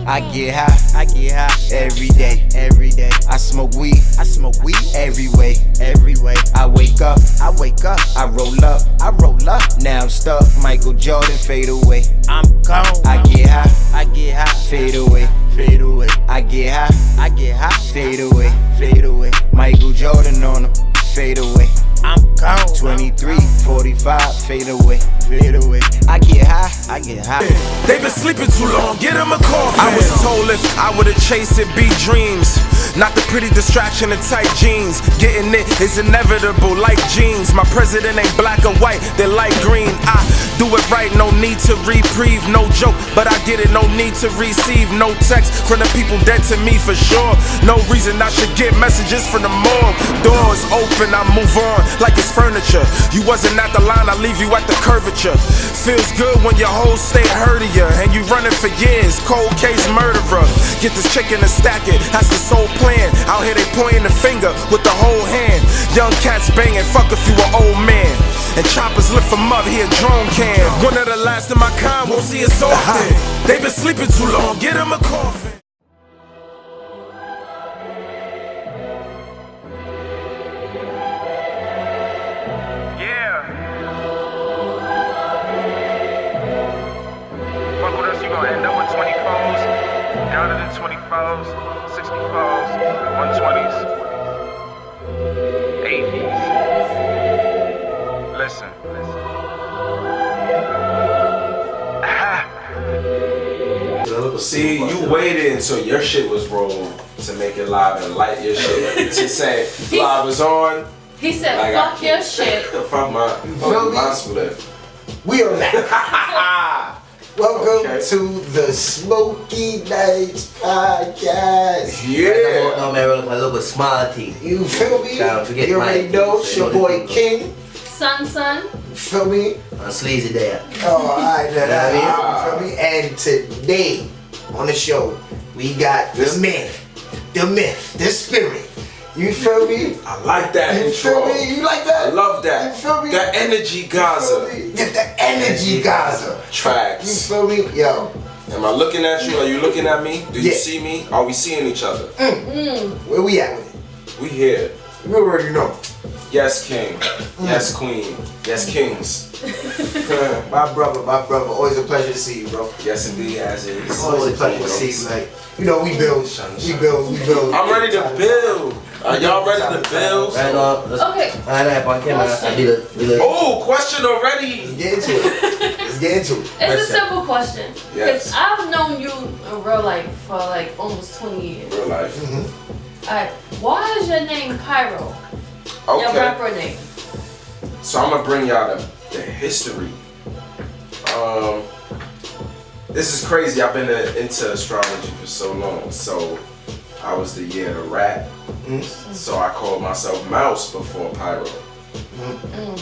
I get high every day. I smoke weed every way. I wake up, I roll up. Now I'm stuck, Michael Jordan, fade away. I'm gone. I get high, fade away. I get high, fade away. Michael Jordan on him, fade away. I'm gone. 23, 45, fade away. I get high. They been sleeping too long, get them a coffin. I was told if I would've chased it, be dreams. Not the pretty distraction in tight jeans. Getting it is inevitable like jeans. My president ain't black or white, they're light green. I do it right, no need to reprieve. No joke, but I get it, no need to receive. No text from the people dead to me for sure. No reason I should get messages from the morgue. Doors open, I move on like it's furniture. You wasn't at the line, I leave you at the curvature. Feels good when your whole state heard of you and you running for years, cold case murderer. Get this chicken and stack it, that's the sole plan. Out here they pointing the finger with the whole hand. Young cats banging, fuck if you an old man. And choppers lift them up, he a drone can. One of the last of my kind, won't see us often. They been sleeping too long, get them a coffin. End up with 20 foes, down to the 20 foes, 60 foes, 120s, 80s. Listen. See, you waited until your shit was rolled to make it live and light your shit to say live is on. He said, like, fuck your shit. Fuck my split. We are back. Welcome to the Smoky Nights Podcast. Yeah. No man, a little bit smaller teeth. You feel me? Forget you already know, it's your boy King. Son. You feel me? On sleazy day. Oh, alright, you feel me? And today on the show, we got the man, the myth, the spirit. You feel me? I like that you intro. Feel me? You like that? I love that. You feel me? The energy Gaza. Get the energy Gaza. Tracks. You feel me? Yo. Am I looking at you? Are you looking at me? Do you see me? Are we seeing each other? Where we at with it? We here. You already know. Yes, King. Yes, Queen. Yes, Kings. My brother. Always a pleasure to see you, bro. Yes, indeed, as is. Always a pleasure to see you. Like, you know, we build. I'm ready to build. Are y'all ready to build? Okay. Oh, question already. Let's get into it. It's a simple question. Yes. I've known you in real life for like almost 20 years. Real life. Alright, why is your name Pyro? Okay. Your rapper name. So I'm gonna bring y'all the history. This is crazy. I've been into astrology for so long. So I was the year of the rat. So I called myself Mouse before Pyro.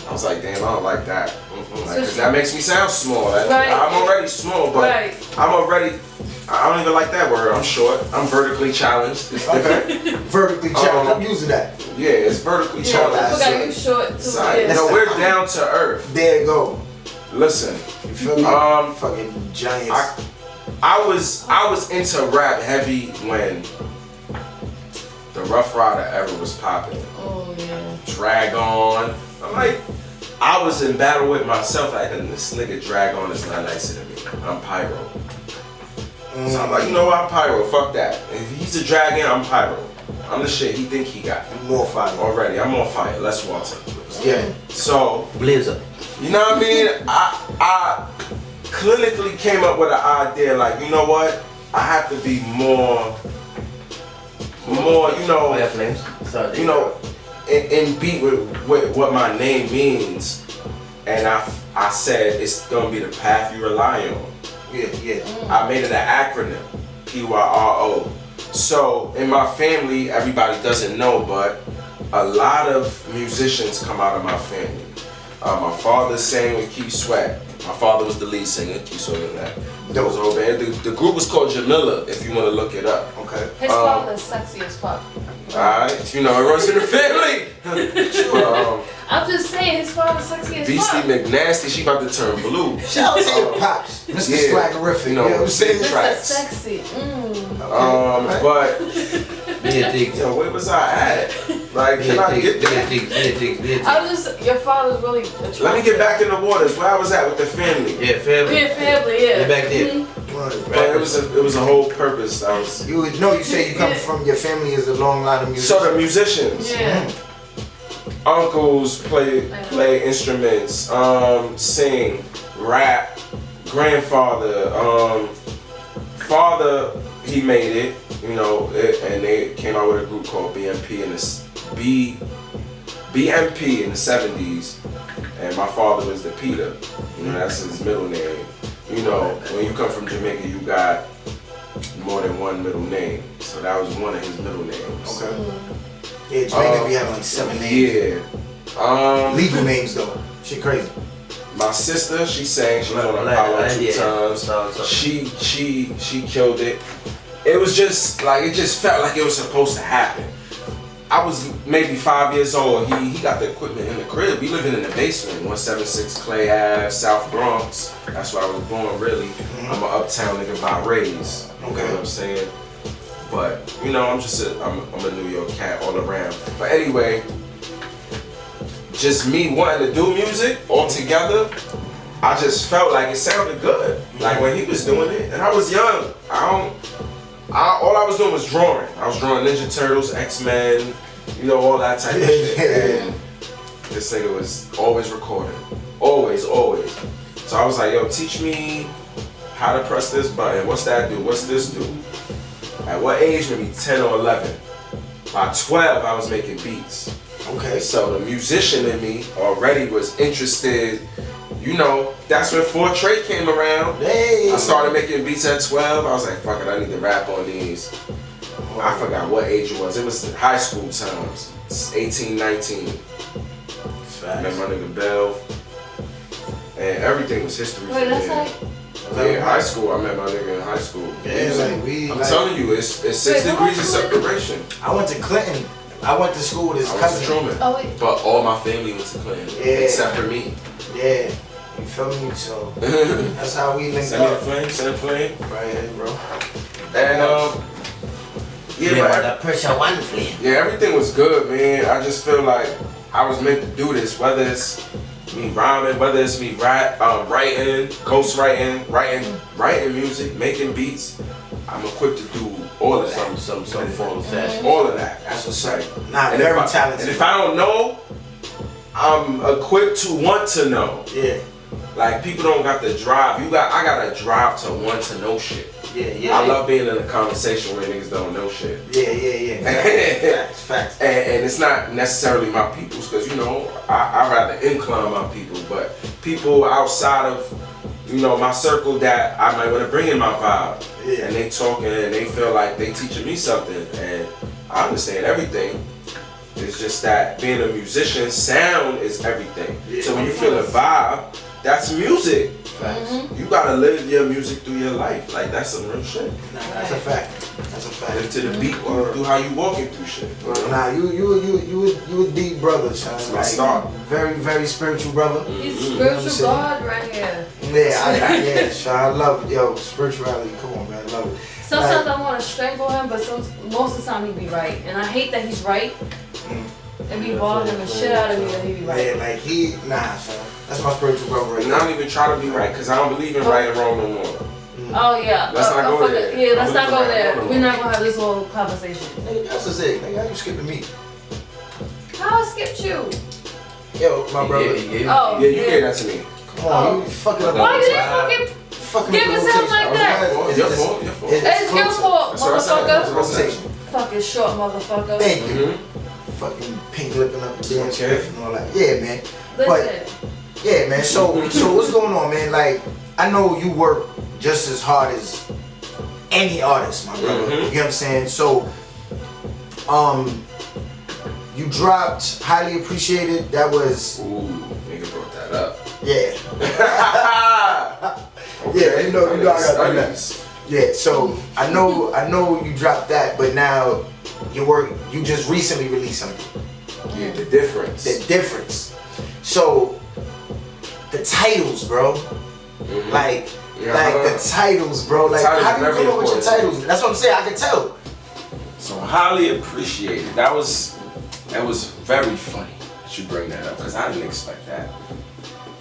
I was like, damn, I don't like that. Cause that makes me sound small. I'm already small, but I don't even like that word. I'm short. I'm vertically challenged. It's different. Vertically challenged. I'm using that. Yeah, it's vertically challenged. I forgot you short too. No, we're down to earth. There you go. Listen. You feel me? Fucking giants. I was into rap heavy when the Rough Rider era was popping. Oh yeah. Drag On. I'm like, I was in battle with myself. Like, this nigga Drag On is not nicer than me. I'm Pyro. So I'm like, you know what? I'm Pyro. Fuck that. If he's a dragon, I'm Pyro. I'm the shit he think he got. More fire. Already. I'm on fire. Let's walk it. Yeah. So Blizzard. You know what I mean? I clinically came up with an idea like, you know what? I have to be more, you know, in beat with what my name means. And I said it's gonna be the path you rely on. Yeah. I made it an acronym, PYRO. So in my family, everybody doesn't know, but a lot of musicians come out of my family. My father sang with Keith Sweat. My father was the lead singer, Keith Sweat and that. There was the group was called Jamila, if you want to look it up. Okay. His father's sexy as fuck. Alright, you know, it runs in the family. But, I'm just saying, his father's sexy as Beastie fuck. McNasty, she about to turn blue. Shout out to your pops, Mr. Yeah. Swaggerific. You know what I'm saying? Mr. Tracks. Sexy. But Big yo, where was I at? Like, can I get there? I was just, your father's really attractive. Let me get back in the waters. Where I was at with the family. Yeah, family. Yeah, family, yeah. Get back there. But it was a whole purpose. I was. You say you come from your family is a long line of musicians. So the musicians. Yeah. Uncles play instruments, sing, rap. Grandfather, father, he made it, you know, and they came out with a group called BMP in the 70s, and my father was the Peter, you know, that's his middle name. You know, when you come from Jamaica, you got more than one middle name, so that was one of his middle names. Okay. Yeah, Jamaica we have like 7 names. Yeah. Legal names though. Shit crazy. My sister, she sang, she went on Apollo 2 times. She killed it. It was just like, it just felt like it was supposed to happen. I was maybe 5 years old. He got the equipment in the crib. We living in the basement, 176 Clay Ave, South Bronx. That's where I was born, really. I'm an uptown nigga by raised. You know what I'm saying? But, you know, I'm a New York cat all around. But anyway, just me wanting to do music all together, I just felt like it sounded good. Like when he was doing it, and I was young. All I was doing was drawing. I was drawing Ninja Turtles, X-Men, you know, all that type of shit. And this nigga was always recording. Always, always. So I was like, yo, teach me how to press this button. What's that do? What's this do? At what age? Maybe 10 or 11. By 12, I was making beats. Okay. So the musician in me already was interested. You know, that's when P.Y TRAXX came around. Hey. I started making beats at 12. I was like, fuck it, I need to rap on these. I forgot what age it was. It was in high school times. 18, 19. I met my nigga Bell. And everything was history. Wait, that's like... Yeah, high school. I met my nigga in high school. Yeah, like I'm telling you, it's 6 degrees of separation. I went to Clinton. I went to school with his I went cousin. to Truman. Oh, wait. But all my family went to Clinton. Yeah. Except for me. Yeah. You feel me? So that's how we linked Send me the up. flame, send the flame. Right here, bro. And That pressure one flame. yeah, everything was good, man. I just feel like I was meant to do this, whether it's me rhyming, whether it's me writing, ghost writing music, making beats. I'm equipped to do all of that. Some form of fashion. All of that. That's what's like. up. Nah, And very if talented. And if I don't know, I'm equipped to want to know. Yeah. Like people don't got the drive. I got a drive to want to know shit. Yeah. I love being in a conversation where niggas don't know shit. Yeah. Facts. And it's not necessarily my people's, because you know I rather incline my people, but people outside of, you know, my circle that I might want to bring in my vibe. Yeah. And they talking and they feel like they teaching me something, and I understand everything. It's just that being a musician, sound is everything. Yeah. So when you feel a vibe, that's music. Facts. You gotta live your music through your life. Like that's some real shit. Nah, that's a fact. That's a fact. And to the beat, or through how you walking through shit. Well, nah, you would deep brother, son. That's my Like, start. Very, very spiritual brother. He's You know what I'm spiritual saying? God right here. Yeah, son, I love it. Yo, spirituality, come on, man, I love it. Sometimes Like, I want to strangle him, but most of the time he be right. And I hate that he's right. It be bothering the shit out of me that he be yeah, right. like nah, son. That's my spiritual brother right And now. I don't even try to be right, because I don't believe in right and wrong no more. Oh yeah. Let's not go fuck there. it. Yeah, let's I'm not go looking there. right. We're not gonna have this whole conversation. Nigga, that's just it. Nigga, how you skipping me? How I skipped you? Yo, my brother. Oh, Yeah, you gave that to me. Come on, you fucking up. Why you my didn't fucking give us something like that? Your fault, your fault. It's your fault, That's what I said. That's motherfucker. what I said. Rotation. Fucking short motherfucker. Thank you. Mm-hmm. Fucking pink lipping up the damn Okay. spliff and all that. Yeah, man. Listen. Yeah, man. So what's going on, man? Like, I know you work just as hard as any artist, my brother. Mhm. You get what I'm saying? So, you dropped Highly Appreciated. That was, Ooh, nigga brought that up. yeah. Okay, Yeah, you know I got studies. Yeah, so I know you dropped that, but now you just recently released something. Yeah, the difference. The difference. So the titles, bro. Like the titles, bro. Like how do you come up with your titles? That's what I'm saying. I can tell. So highly appreciated. That was very funny that you bring that up because I didn't expect that.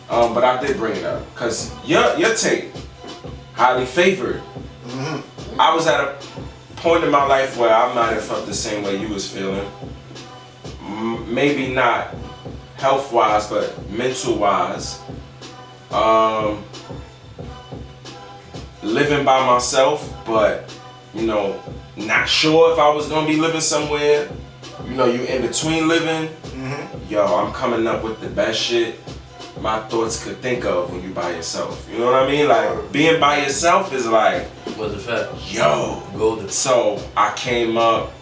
But I did bring it up because your tape, highly favored. I was at a point in my life where I might have felt the same way you was feeling. Maybe not health-wise, but mental-wise. Living by myself, but not sure if I was gonna be living somewhere. You in between living. Yo, I'm coming up with the best shit my thoughts could think of when you by yourself. You know what I mean? Like being by yourself is like, What's the fact? yo. Golden. So I came up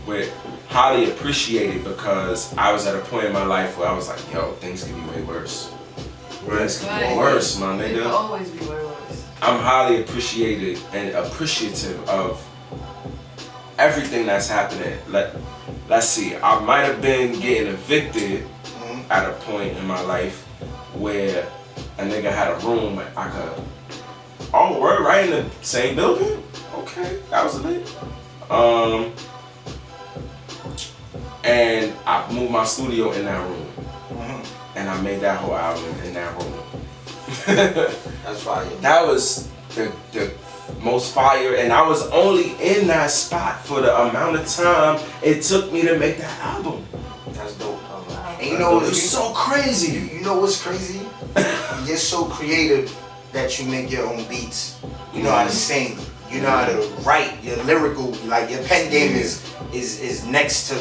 with highly appreciated because I was at a point in my life where I was like, yo, things could be way worse. Things could be worse, my It will nigga. always be way worse. I'm highly appreciated and appreciative of everything that's happening. Let's see, I might have been getting evicted at a point in my life where a nigga had a room I could, oh, we're right in the same building? Okay, that was lit. And I moved my studio in that room. And I made that whole album in that room. That's fire. That was the most fire, and I was only in that spot for the amount of time it took me to make that album. That's dope. And you know It was so crazy. You know what's crazy? You're so creative that you make your own beats. You know how to sing. You know how to write. Your lyrical, like your pen game is next to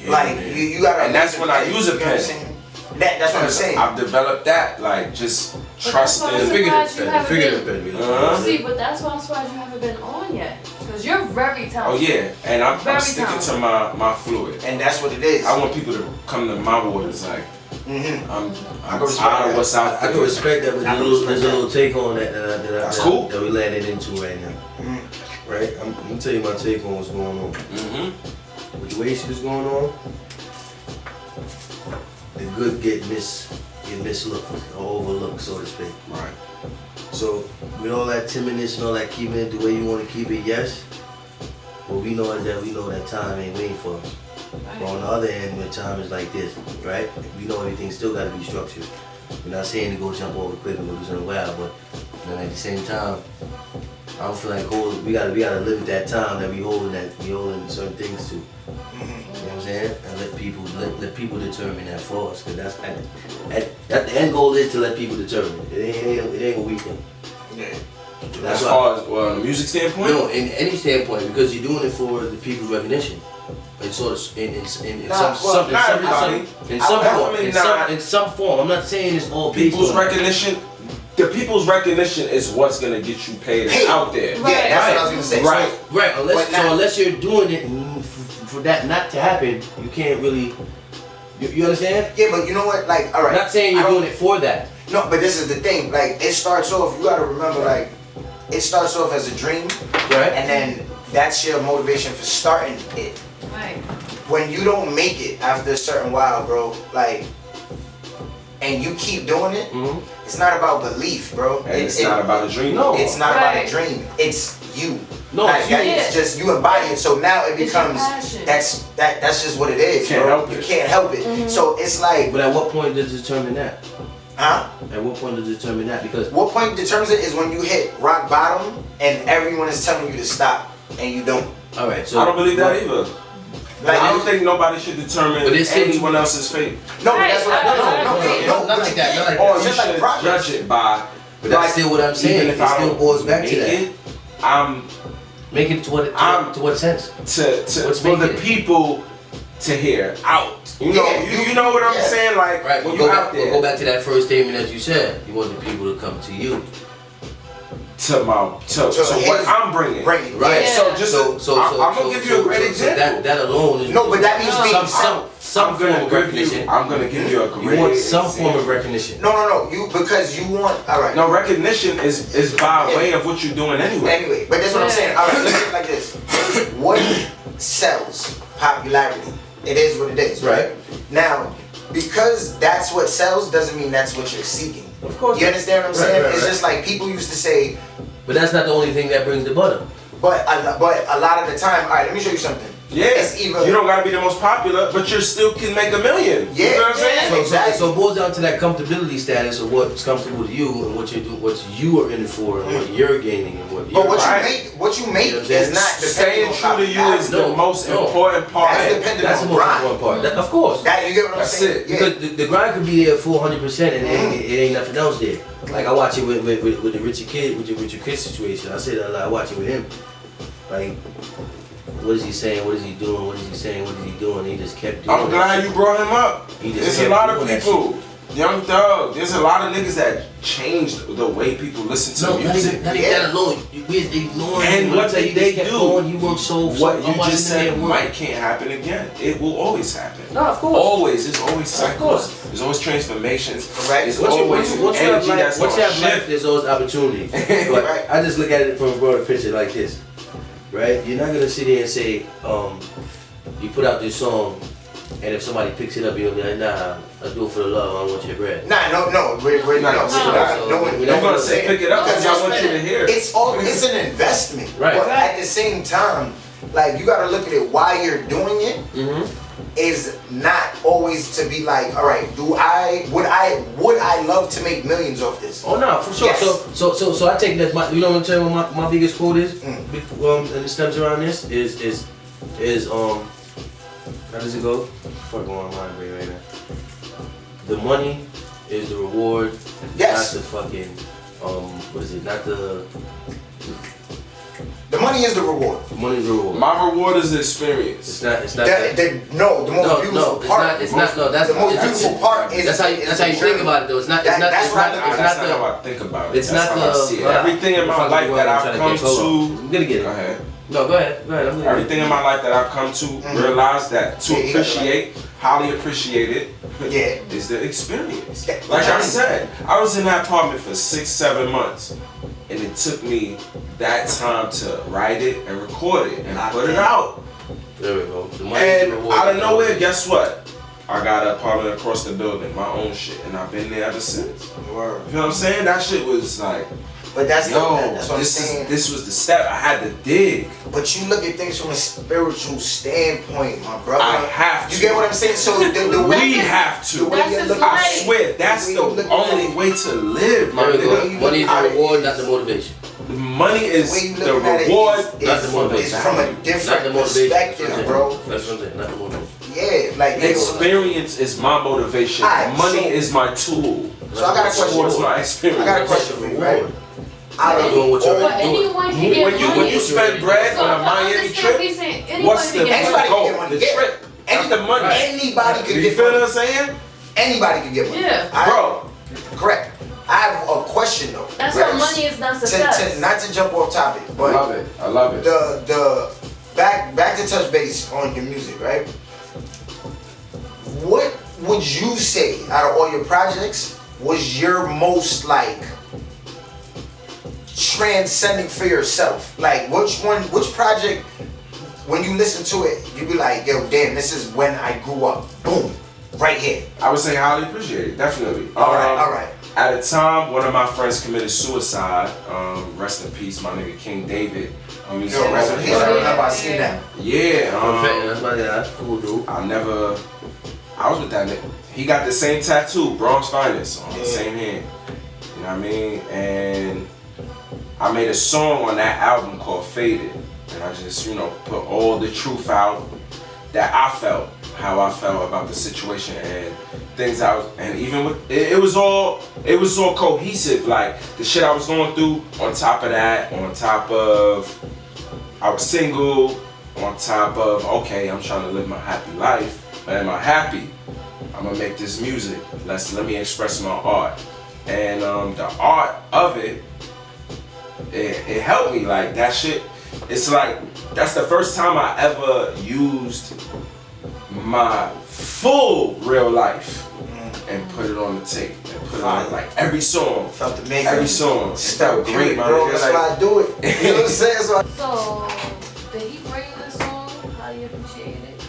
like you gotta. And that's when I use a pen. That's what I'm saying. I've developed that, like just trusting. Figurative pen. See, but that's why I'm surprised you haven't been on yet. Because you're very talented. Oh yeah, and I'm sticking talented. to my fluid. And that's what it is. I want people to come to my waters like. I'm tired of what's out there. I can respect that, but there's a little take on that That's cool. that we landed into right now. Right? I'm gonna tell you my take on what's going on. With the way shit's going on, the good get mislooked or overlooked, so to speak. Right. So with all that timidness and all that keeping it the way you want to keep it, yes. What we know is that we know that time ain't waiting for us. But on the other end, when time is like this, right? We know everything still got to be structured. We're not saying to go jump over the cliff and go do something wild, but at the same time, I don't feel like we gotta live at that time that we holding certain things to. You know what I'm saying? And let people determine that for us, because that's the end goal is to let people determine it. It ain't what we think. Yeah. As far as the music standpoint? No, in any standpoint, because you're doing it for the people's recognition. In sort of in some form. I'm not saying it's all people's recognition. The people's recognition is what's gonna get you paid out there. Right. Yeah, that's what I was gonna say. Right. Unless you're doing it for that not to happen, you can't really. You understand? Yeah, but you know what? Like, all right. I'm not saying you're doing it for that. No, but this is the thing. Like, it starts off. You gotta remember, like, it starts off as a dream, right? And then that's your motivation for starting it. Right. When you don't make it after a certain while, bro, like, and you keep doing it, it's not about belief, bro. And it's not about a dream. No, it's not about a dream. It's you. No, like, it's just you embody it. So now it becomes that's just what it is, bro. You can't help it. So it's like. But at what point does it determine that? Huh? At what point does it determine that? Because what point determines it is when you hit rock bottom and everyone is telling you to stop and you don't. All right, so I don't believe that either. Like, I don't think nobody should determine anyone else's fate. No, but that's what not like that. Or you should judge it by. But that's still what I'm saying. It still boils back to that. I'm making it to what sense? For the people to hear out. You know, you know what I'm saying? Like, right, when you're out there. We'll go back to that first statement that you said. You want the people to come to you. To what I'm bringing. Right. Yeah. So I'm gonna give you a great example. That alone is no, but that means being some some form of recognition. I'm gonna give you a great. You want some form of recognition. No. Because you want. All right. No, recognition is by way of what you're doing anyway. Anyway, but that's what I'm saying. All right, let's get it like this. What sells? Popularity. It is what it is, right? Now, because that's what sells doesn't mean that's what you're seeking. Of course. You understand what I'm saying? Right. It's just like people used to say. But that's not the only thing that brings the butter. But a lot of the time, all right, let me show you something. Yeah, It's either, you don't gotta be the most popular, but you still can make $1 million. Yeah, you know what I'm saying? exactly. So it boils down to that comfortability status of what's comfortable to you and what you are in it for and what you're gaining and what you're. But Right. what you make You know what I'm is not Staying depending on true to you is the most important part. That's dependent That's on the most grind. important part. Of course. That you get what I'm That's saying? it. Yeah. Because the grind could be there full 100% and it ain't nothing else there. Like I watch it with the Richard Kid situation. I say that a lot. I watch it with him. Like, what is he saying? What is he doing? What is he saying? What is he doing? He just kept doing. I'm glad you brought him up. He just There's a kept lot of doing that people, Young Thug. There's a lot of niggas that changed the way people listen to No, not music. even that alone. We're ignoring And him. what I tell you, they kept do. going. You work so. What you I'm watching just the man said work. might can't happen again. It will always happen. No, of course. Always. There's always cycles. course. There's always transformations. Correct. There's Once always you have energy life, that's once you gonna have life, shift. there's always opportunity. But Right. I just look at it from a broader picture like this, right? You're not gonna sit here and say, you put out this song, and if somebody picks it up, you'll be like, nah, I do it for the love. I don't want your bread. No, we're Not no, gonna no, say that. I'm gonna say pick it up because I want you to hear. It's an investment, Right. But at the same time, like you gotta look at it. Why you're doing it is not always to be like, all right, would I love to make millions off this? Oh no, for sure. Yes. So I take that. You know what I'm telling you? My biggest quote is, and it stems around this is how does it go? Fuck on my mind right now. The money is the reward. Yes. Not the fucking what is it? Not the money is the reward. the money is the reward. My reward is the experience. It's not that. The most beautiful part. It's not. No, that's the most beautiful part is that's how you think about it though. It's not. It's not. That's It's what not. I It's That's not not how the. I think about it. It's That's not how I the. see it. Everything in my life that I've come to. I'm gonna get Go it. ahead. No, go ahead. Go ahead. I'm gonna Everything in my life that I've come to realize that to Yeah, appreciate, highly appreciate it, Yeah. is the experience. Yeah. Like I said, I was in that apartment for 6-7 months, and it took me that time to write it and record it and put it out. There we go. The money is And the reward. out of nowhere, guess what? I got an apartment across the building, my own shit, and I've been there ever since. Word. You know what I'm saying? That shit was like, But that's yo, that's what I'm saying. this was the step I had to dig. But you look at things from a spiritual standpoint, my brother. I have to. You get what I'm saying? So the way We have to. the way you look I at swear, that's the only way to live, my There we go. nigga. Money is the reward, not the motivation. The money is the way you the look at it reward. Not the motivation. is from a Not the different motivation. perspective, bro. That's what I'm saying. Not the motivation. Yeah, like Experience is my motivation. Alright, Money so- is my tool. So I got a question. Sport is my experience. I got a question for you, right? Out of Doing what you're But anyone can get money. When you spend bread So on a to Miami understand trip, what he's saying, anyone what's can the get Anybody money. can get money. The Yeah. trip, not the money. Anybody could You get feel what money. I'm saying? Anybody could get money. Yeah. Bro, Correct. I have a question though. That's Right? what money is not success. Not to jump off topic, I but love it. I love it. the back to touch base on your music, right? What would you say out of all your projects was your most like transcending for yourself? Like which project when you listen to it, you be like, yo, damn, this is when I grew up. Boom. Right here. I would say highly appreciate it, definitely. All right. At a time, one of my friends committed suicide. Rest in peace, my nigga King David. He was Yo, rest in peace. I remember I seen that. Yeah, That's my guy. Cool dude. I was with that nigga. He got the same tattoo, Bronx Finest, on the same hand. You know what I mean? And I made a song on that album called Faded. And I just, put all the truth out that I felt, how I felt about the situation and things and even with, it was all cohesive. Like the shit I was going through, on top of that, on top of, I was single, on top of, okay, I'm trying to live my happy life, but am I happy? I'm gonna make this music. Let me express my art. And the art of it helped me. Like that shit, it's like, that's the first time I ever used my full real life and put it on the tape and put it on like every song. Felt amazing. Every song. It felt great, man. Bro, that's why I do it. You know what I'm saying? So, did he bring this song? How do you appreciate it?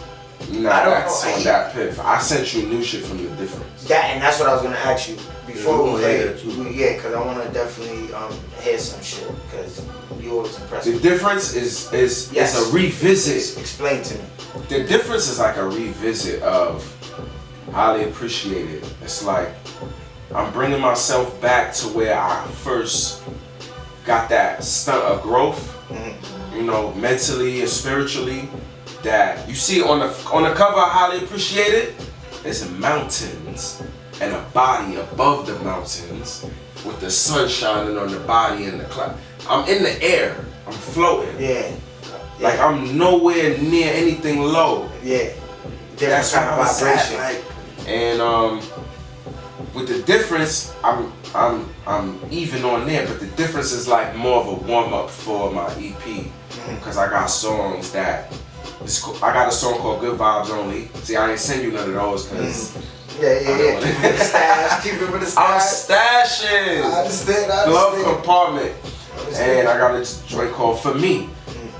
Nah, that's on that piff. I sent you new shit from The Difference. And that's what I was gonna ask you before we play it. too. Yeah, because I want to definitely hear some shit because you always impress me. The Difference is a revisit. Explain to me. The Difference is like a revisit of Highly Appreciated. It's like I'm bringing myself back to where I first got that stunt of growth, you know, mentally and spiritually. That you see on the cover of Highly Appreciated, there's mountains and a body above the mountains with the sun shining on the body and the cloud. I'm in the air. I'm floating. Yeah. Like I'm nowhere near anything low. Yeah. That's Different how it's vibration. at, like, and with The Difference, I'm even on there, but The Difference is like more of a warm up for my EP because I got songs that. I got a song called Good Vibes Only. See, I ain't send you none of those because Yeah. Stash. Keep it with the stash. I'm stashing. I understand. Glove compartment. And I got a joint called For Me.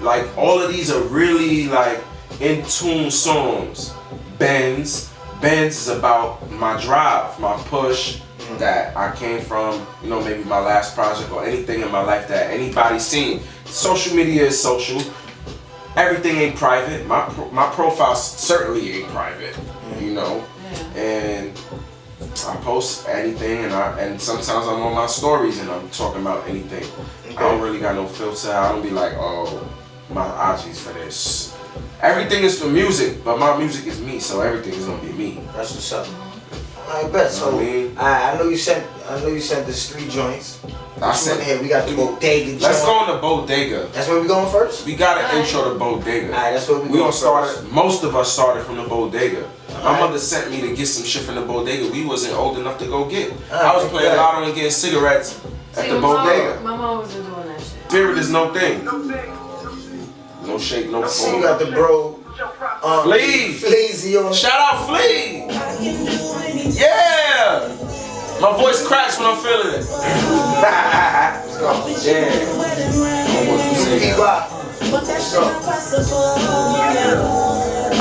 Like all of these are really like in tune songs. Bends is about my drive, my push that I came from, you know, maybe my last project or anything in my life that anybody's seen. Social media is social. Everything ain't private. My profile certainly ain't private, you know. And I post anything, and sometimes I'm on my stories and I'm talking about anything. I don't really got no filter. I don't be like, oh, my IG's for this. Everything is for music, but my music is me, so everything is gonna be me. That's what's up. I bet. So I know you sent the 3 joints. I said, here we got the Bodega joint. Let's go on the Bodega. That's where we going first? We got an intro to Bodega. Alright, that's where we gonna start first. it. Most of us started from the Bodega. My mother sent me to get some shit from the Bodega we wasn't old enough to go get. I was playing lotto and getting cigarettes at the Bodega. My mom wasn't doing that shit. Spirit is no thing. No shake, no So you phone. got the bro. Flea. Fleazy on. Shout out Flea. Yeah. My voice cracks when I'm feeling it. Yeah.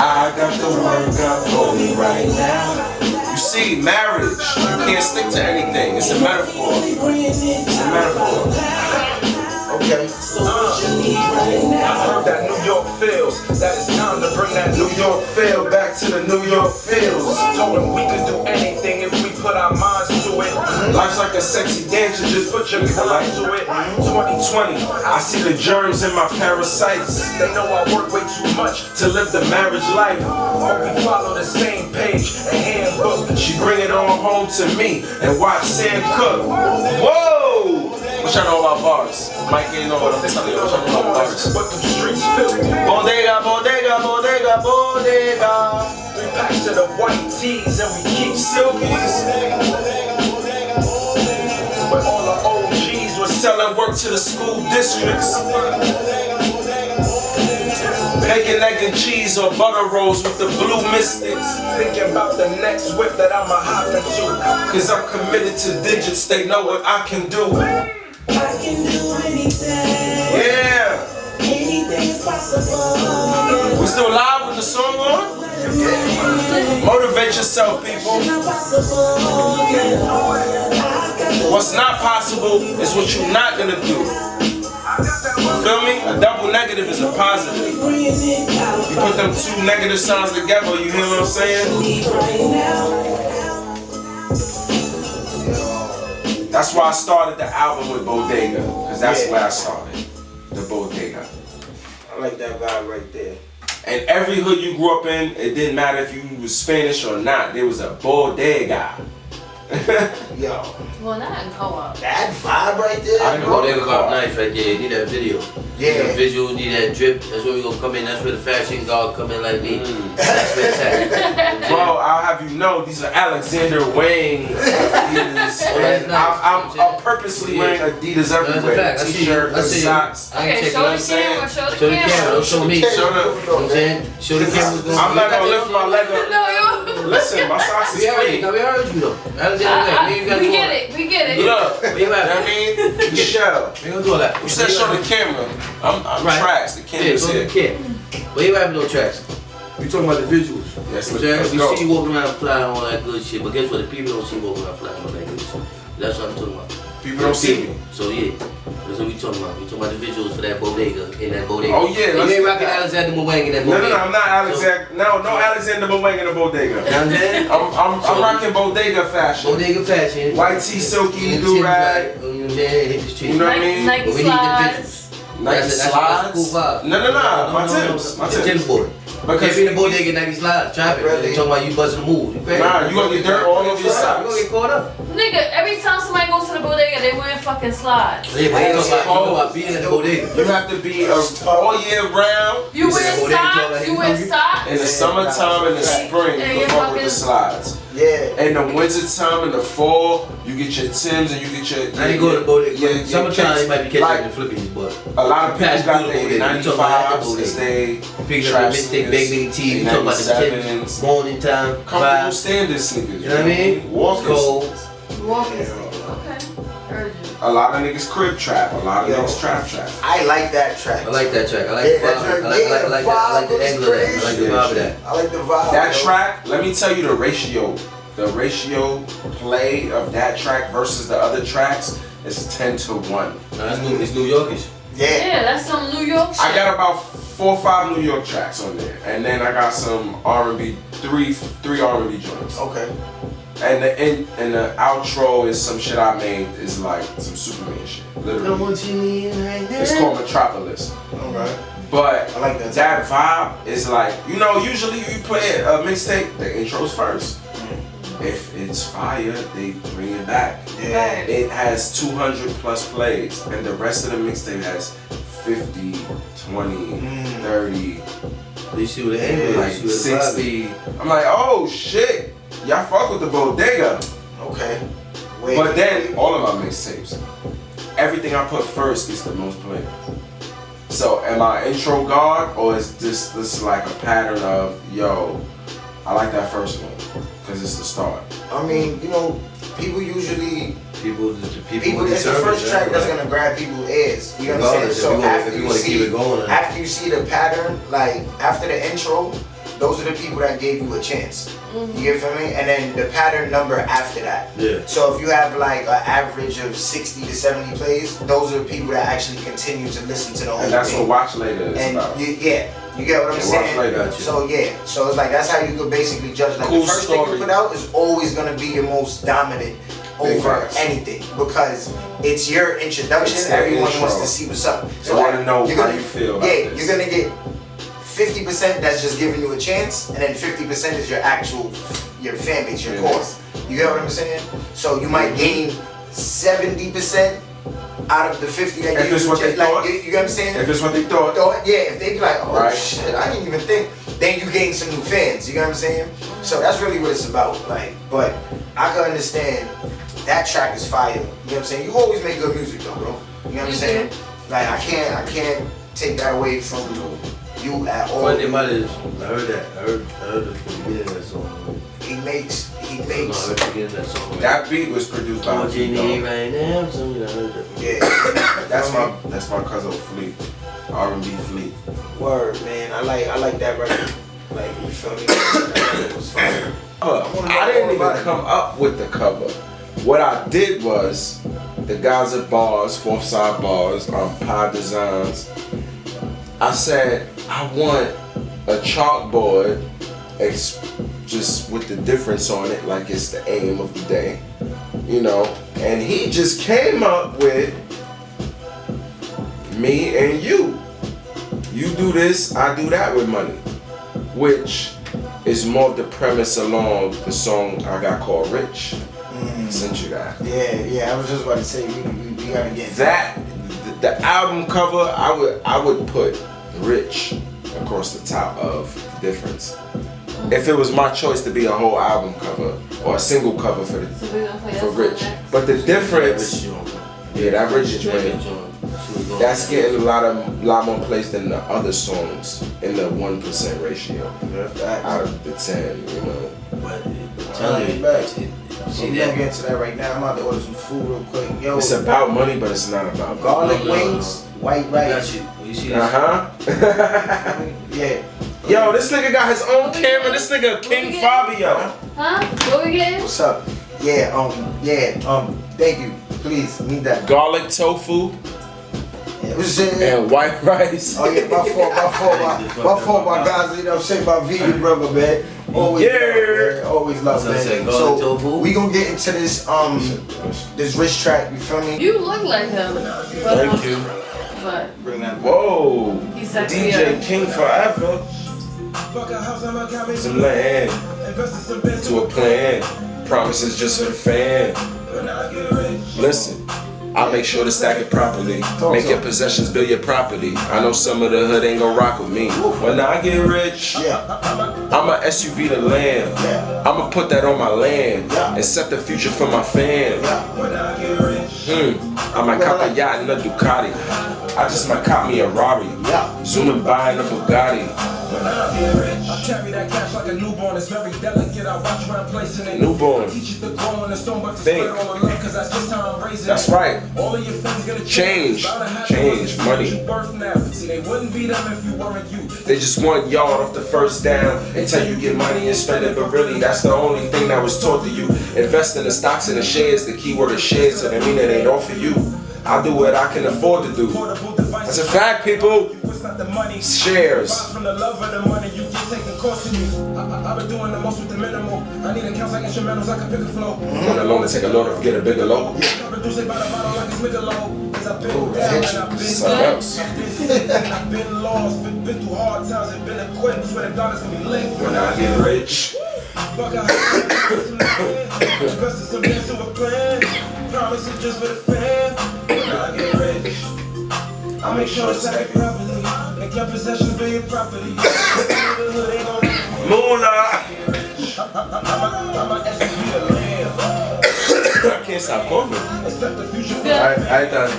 I got the work up for me right now. You see, marriage, you can't stick to anything. It's a metaphor. It's a metaphor. Okay. I heard that New York feels that it's time to bring that New York feel back to the New York feels. Told them we could do anything if we put our minds to it. Life's like a sexy dancer, just put your mind to it. 2020, I see the germs in my parasites. They know I work way too much to live the marriage life. But we follow the same page, a handbook. She bring it on home to me and watch Sam cook. Whoa! What y'all know about bars? Mike ain't know what I'm telling you. What y'all know about bars? What the streets feel. Bodega, bodega, bodega, bodega. We back to the white tees and we keep silkies. But all the OGs was selling work to the school districts. Bacon, egg, and cheese or butter rolls with the blue mystics. Thinking about the next whip that I'ma hop into. Cause I'm committed to digits, they know what I can do. I can do anything. Yeah. Anything is possible. We still live with the song on? Motivate yourself, people. What's not possible is what you're not gonna do. You feel me? A double negative is a positive. You put them 2 negative signs together, you hear what I'm saying? That's why I started the album with Bodega, because that's where I started. The Bodega. I like that vibe right there. And every hood you grew up in, it didn't matter if you was Spanish or not, there was a bodega. Yo. Well, not in co-op. That vibe right there. I know. Bodega got nice right there. You need that video. Yeah. Need that visual, need that drip. That's where we gonna come in. That's where the fashion god come in like me. That's where it's at. Bro, I'll have you know, these are Alexander Wang Adidas. And I'm purposely wearing Adidas everywhere. That's a fact. T-shirt, the socks. Okay, check show what I'm the camera, show the camera. Don't show me. Show the, You know what I'm saying? Show the camera's going. I'm not gonna lift my leg up. No, you. Listen, my socks is clean. We heard you though. Alexander, We get it. We get it. Look, We you know what I mean? Shell. ain't gonna do all that. You said show the camera. I'm Right. Trax. The camera's Yeah, here. But you having no tracks. We talking about the visuals. Yes, We let's go. see you walking around flying and all that good shit, but guess what? The people don't see you walking around flying and all that good shit. That's what I'm talking about. People don't see me. So yeah, that's what we talking about. We talking about the visuals for that bodega, in that bodega. Oh, yeah, You let's ain't get rocking that. Alexander Mwang in that No, bodega. I'm not Alexander. No Alexander Mwang in the bodega. You know what I'm saying? I'm rocking bodega fashion. Bodega fashion. White tee, silky, And do Tim's rag. like, you know what I'm saying? Hit the street. You know what I mean? Nike But we need the slides. visuals. Nike That's a slides. cool vibe. No, my Timbs. My The Tim's Timbs. boy. Because Can't be in the bodega Nike slides. Trap it. Really? You talking about you busting the moves. You crazy. Nah, you gonna get dirt all over your You gonna socks. get caught up. Nigga, every time somebody goes to the bodega, they wearing fucking slides. Yeah, but you talking about being in the bodega. You have to be all year round. You said wear bodega talk socks, like you he's wear hungry? socks. In the summertime and the spring, And you your can fuck with fucking- the slides. Yeah. In the wintertime and the fall, you get your Timbs and you get your. I didn't go to the bodega. your Summertime, kicks. you might be catching Like, the flippies, but a lot of people Pass got through the their bodega. You talking about the 95s bodega. as they picking up the mixtape, big nigga T. You talking about the Timbs, morning time, comfortable vibe. standard sneakers. You know what I mean? Walkers. Cold. Walking. Okay. Heard you. A lot of niggas crib trap. A lot of Yo. niggas trap. I like that track. I like that track. I like Yeah, the that vibe. track, I like yeah, that. I like the angle of that. I like the vibe of that. I like the vibe. That yo. track, let me tell you the ratio. The ratio play of that track versus the other tracks is 10-1. It's New Yorkish. Yeah. Yeah, that's some New York shit. I got about 4 or 5 New York tracks on there, and then I got some R&B, three R&B joints. Okay. And the outro is some shit I made. Is like some Superman shit. Literally, it's called Metropolis. Okay. But I like that. that vibe is like, you know, usually you play a mixtape, the intro's first. If it's fire, they bring it back. Yeah. It has 200 plus plays, and the rest of the mixtape has 50, 20, 30, You see what the angle like is. You see what the vibe is. 60. I'm like, oh shit, y'all fuck with the bodega. Okay. Wait. But then all of my mixtapes, everything I put first is the most played. So am I intro god, or is this like a pattern of, yo, I like that first one because it's the start. I mean, you know, people usually People, it's the first track that's gonna grab people's ears. You know what I'm saying? So after if you you want to keep see, it going, after you see the pattern, like after the intro, those are the people that gave you a chance. You get for me? And then the pattern number after that. Yeah. So if you have like an average of 60 to 70 plays, those are the people that actually continue to listen to the whole And that's thing. what Watch Later is And about. you get what I'm Yeah, saying? Watch Later. So yeah, so it's like that's how you could basically judge. Like Cool the first story. thing you put out is always gonna be your most dominant Big over facts. anything because it's your introduction. It's their Everyone intro. wants to see what's up. They wanna know you're how gonna- you feel about Yeah, this. you're gonna get 50% that's just giving you a chance, and then 50% is your actual your fan base, your core. You get what I'm saying? So you might gain 70% out of the 50 that If give it's you a what they chance. Like, thought. you get what I'm saying? If it's what they thought, Yeah, if they be like, oh Right. shit, I didn't even think. Then you gain some new fans. You know what I'm saying? So that's really what it's about. Like, but I can understand that track is fire. You know what I'm saying? You always make good music though, bro. You know what I'm saying? Like I can't take that away from you at all. Funny thing about it is, I heard that. I heard the beginning of that song. He makes. I heard the beginning of that song. that beat was produced by What you need Fleet. right now? So, I heard that. Yeah. That's my cousin Fleet, R&B Fleet. Word, man. I like that record. Like you feel me? It was fire. I didn't even come up with the cover. What I did was, the guys at Bars, Fourth Side Bars, Pod Designs, I said, I want a chalkboard just with the difference on it, like it's the aim of the day, you know? And he just came up with me and you. You do this, I do that with money, which is more of the premise along the song I got called Rich. I sent you that. Yeah. I was just about to say we gotta get That the album cover, I would put Rich across the top of Difference. If it was my choice to be a whole album cover or a single cover for So we gonna play that for song Rich, next? but the difference, yeah, that Rich joint. That's getting a lot more plays than the other songs in the 1% ratio out of the 10. You know. But Tell tell me you, back. see We're that? gonna get into that right now. I'm about to order some food real quick. Yo, It's about money, but it's not about money. garlic No. wings, white I got rice. you. You see this? Yeah. Yo, this nigga got his own camera. This nigga King Fabio. Huh? What we getting? What's up? Yeah. Thank you. Please, need that. Garlic tofu Yeah, what's it? and white rice. Oh yeah, my fault, my guys. You know what I'm saying? My vegan brother, man. Always Yeah. love, man. Always love, So I said man. garlic So tofu? we gonna get into this rich track. You feel me? You look like him. But, Thank you. But Bring that. Whoa. he's sexy. DJ King forever. Some land to a plan. Promises just for the fan. Listen, I make sure to stack it properly. Make your possessions build your property. I know some of the hood ain't gonna rock with me. When I get rich, Yeah. I'ma SUV the land. Yeah. I'ma put that on my land and set the future for my fam. I might cop a yacht and a Ducati. I just might cop me a Rari. Yeah. Zooming by in a Bugatti. I carry that cash like a newborn. It's very delicate. I watch where I'm placing it. Newborn. Teach you to grow in the stone, but to Think. spread all the love, cause that's just how I'm raising That's it. right. All of your friends gonna Change. Change. Money. You worth now. See, they wouldn't be them if you weren't you. They just want yard off the first down until you get money and spend it, but really that's the only thing that was taught to you. Invest in the stocks and the shares, the keyword is shares, so that mean it ain't all for you. I do what I can afford to do. Portable device. That's a fact, people. It's not the money. Shares. Buy from the love of the money you get taken course of you. I've been doing the most with the minimal. I need accounts like instrumentals, I can pick a flow. When alone to take a load or get a bigger load. I produce it by the bottle like it's Michelob. Cause I've been down and I've been Something else. I've been sick and I've been lost. Been through hard times and been equipped. Swear to God it's gonna be lit When I get rich, Fuck I invest in some bands to a plan. Promises just for the fam. When I get rich, I make sure it's sacked properly. Make your possessions be your property. Neighborhood ain't gonna moolah. I'ma SUV the land. I can't stop coughing. Accept the future for I thought.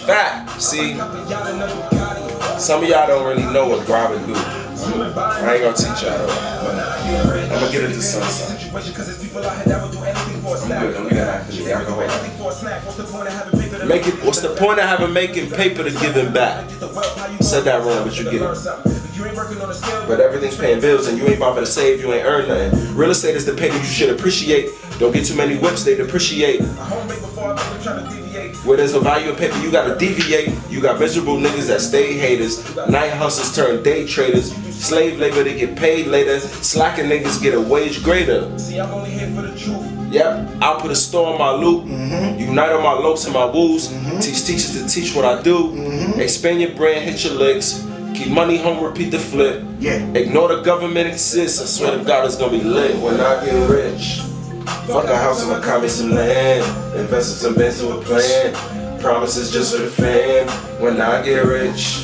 Fact. See, y'all in a Bugatti. some of y'all don't really know what grabbing do. I ain't gonna teach y'all though. I'm gonna get it to sunset. Cause it's people out here that will do anything for a snack. Good, I'm gonna have to alcohol. Anything for a snack. What's the point of having paper to Make it. What's the point of having making paper to giving back? Said that wrong, but you get it. But everything's paying bills and you ain't bothered to save, you ain't earn nothing. Real estate is the paper you should appreciate. Don't get too many whips, they depreciate. Where there's no value in paper, you gotta deviate. You got miserable niggas that stay haters. Night hustlers turn day traders. Slave labor, they get paid later. Slacking niggas get a wage greater. See, I'm only here for the truth. Yep, I'll put a store on my loop. Unite on my lopes and my woos. Teach teachers to teach what I do. Expand your brand, hit your licks. Keep money home, repeat the flip. Yeah. Ignore the government exists. I swear to God it's gonna be lit when I get rich. Fuck a house, I'ma cop me some land. Invest in some bands to a plan. Promises just for the fam. When I get rich,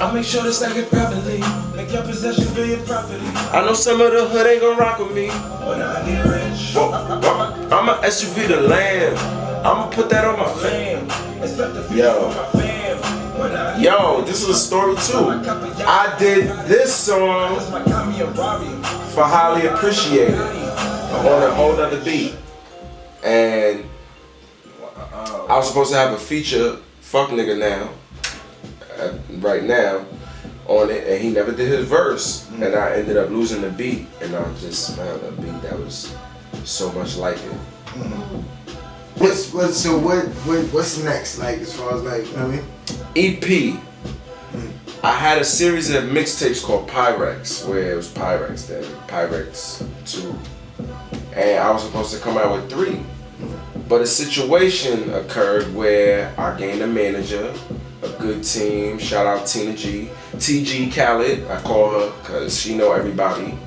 I make sure to stack it properly. Make your possessions be your property. I know some of the hood ain't gonna rock with me. When I get rich, I'ma SUV the land. I'ma put that on my fam. accept the future Yo. for my fam. When I get Yo, this is a story too. I did this song rich, my copy of Rari. for Highly Appreciated on a whole other beat. And I was supposed to have a feature, fuck nigga now, right now, on it, and he never did his verse. And I ended up losing the beat, and I just found a beat that was so much like it. What's next? Like as far as like, you know what I mean? EP. I had a series of mixtapes called P.Y TRAXX, where it was P.Y TRAXX then, P.Y TRAXX 2. And I was supposed to come out with 3. But a situation occurred where I gained a manager, a good team, shout out Tina G. TG Khaled, I call her because she know everybody.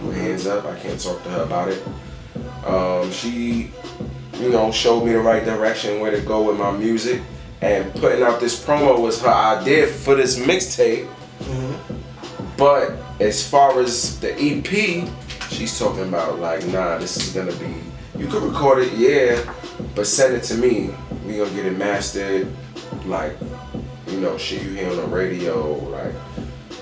Put hands up, I can't talk to her about it. She, showed me the right direction, where to go with my music. And putting out this promo was her idea for this mixtape. But as far as the EP, she's talking about like, nah, this is gonna be, you could record it, yeah, but send it to me. We gonna get it mastered, like, you know, shit you hear on the radio. Like,